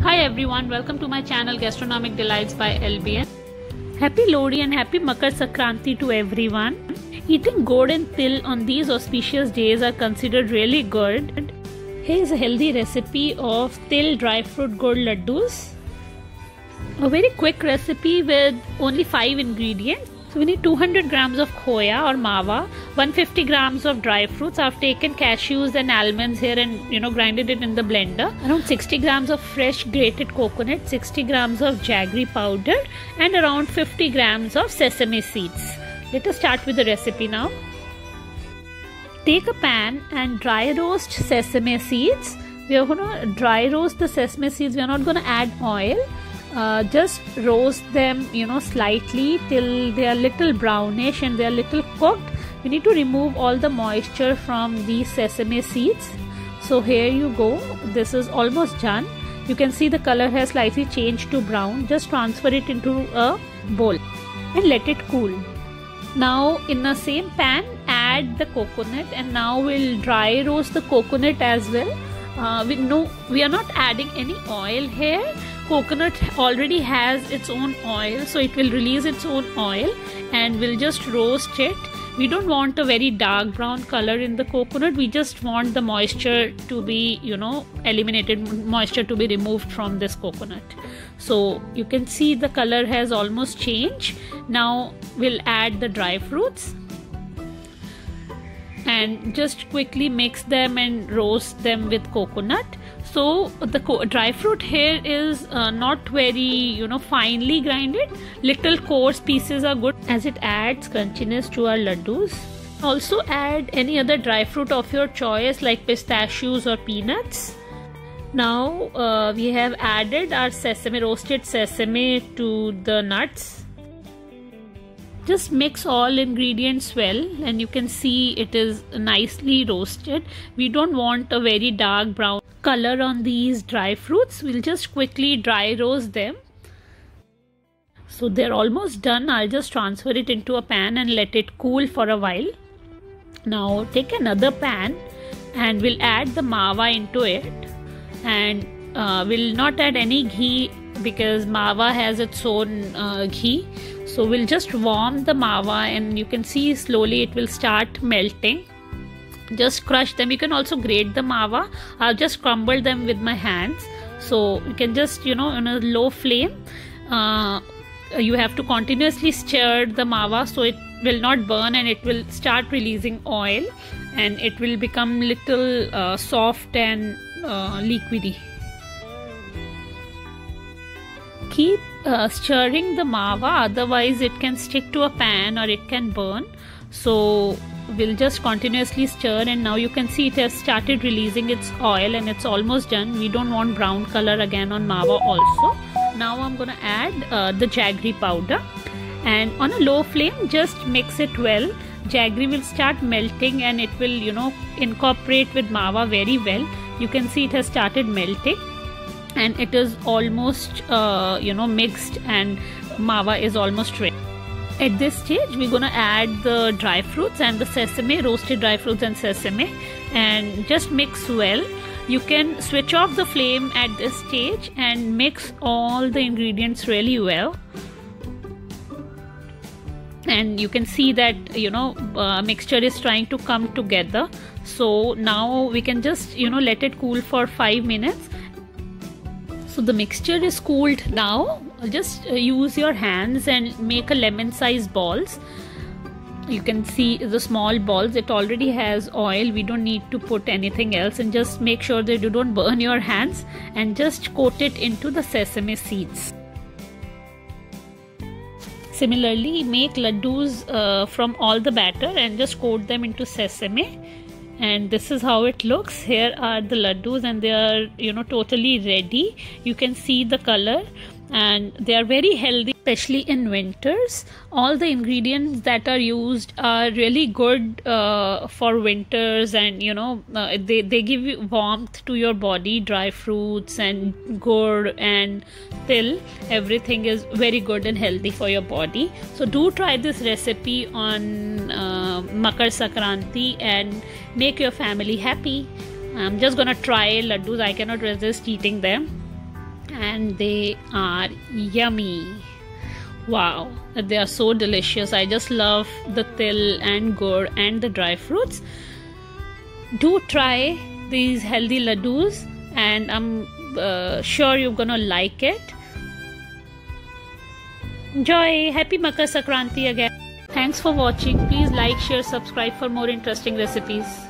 Hi everyone, welcome to my channel Gastronomic Delights by LBN. Happy Lohri and happy Makar Sankranti to everyone. Eating gourd and til on these auspicious days are considered really good. Here is a healthy recipe of til dry fruit gourd laddus. A very quick recipe with only 5 ingredients. So we need 200 grams of khoya or mawa, 150 grams of dry fruits. I've taken cashews and almonds here and grinded it in the blender. Around 60 grams of fresh grated coconut, 60 grams of jaggery powder and around 50 grams of sesame seeds. Let us start with the recipe now. Take a pan and dry roast sesame seeds. We are going to dry roast the sesame seeds. We are not going to add oil. Just roast them slightly till they are little brownish and they are little cooked. We need to remove all the moisture from these sesame seeds. So here you go, this is almost done. You can see the color has slightly changed to brown. Just transfer it into a bowl and let it cool. Now in the same pan add the coconut, and now we'll dry roast the coconut as well. We are not adding any oil here. Coconut already has its own oil, so it will release its own oil and we'll just roast it. We don't want a very dark brown color in the coconut. We just want the moisture to be eliminated, moisture to be removed from this coconut. So you can see the color has almost changed. Now we'll add the dry fruits and just quickly mix them and roast them with coconut. So the dry fruit here is not very finely grinded. Little coarse pieces are good as it adds crunchiness to our laddus. Also add any other dry fruit of your choice like pistachios or peanuts. Now we have added our roasted sesame to the nuts. Just mix all ingredients well and you can see it is nicely roasted. We don't want a very dark brown color on these dry fruits. We'll just quickly dry roast them. So they're almost done. I'll just transfer it into a pan and let it cool for a while. Now take another pan and we'll add the mawa into it, and we'll not add any ghee because mawa has its own ghee. So we'll just warm the mawa and you can see slowly it will start melting. Just crush them. You can also grate the mawa. I'll just crumble them with my hands. So you can just on a low flame. You have to continuously stir the mawa so it will not burn and it will start releasing oil and it will become little soft and liquidy. Keep stirring the mawa, otherwise it can stick to a pan or it can burn. So we'll just continuously stir, and now you can see it has started releasing its oil and it's almost done. We don't want brown color again on mawa also. Now I'm gonna add the jaggery powder, and on a low flame just mix it well. Jaggery will start melting and it will incorporate with mawa very well. You can see it has started melting and it is almost mixed and mawa is almost ready. At this stage we're gonna add the dry fruits and the sesame, roasted dry fruits and sesame, and just mix well. You can switch off the flame at this stage and mix all the ingredients really well. And you can see that mixture is trying to come together. So now we can just let it cool for 5 minutes. So the mixture is cooled now. Just use your hands and make a lemon size balls. You can see the small balls, it already has oil. We don't need to put anything else, and just make sure that you don't burn your hands, and just coat it into the sesame seeds. Similarly, make laddus from all the batter and just coat them into sesame. And this is how it looks. Here are the laddus and they are totally ready. You can see the color and they are very healthy, especially in winters. All the ingredients that are used are really good for winters, and they give you warmth to your body. Dry fruits and gourd and til, everything is very good and healthy for your body. So do try this recipe on Makar Sankranti and make your family happy. I'm just gonna try laddus. I cannot resist eating them. and they are yummy. Wow, they are so delicious. I just love the til and gur and the dry fruits. Do try these healthy laddus, and I'm sure you're gonna like it. Enjoy. Happy Makar Sankranti again. Thanks for watching. Please like, share, subscribe for more interesting recipes.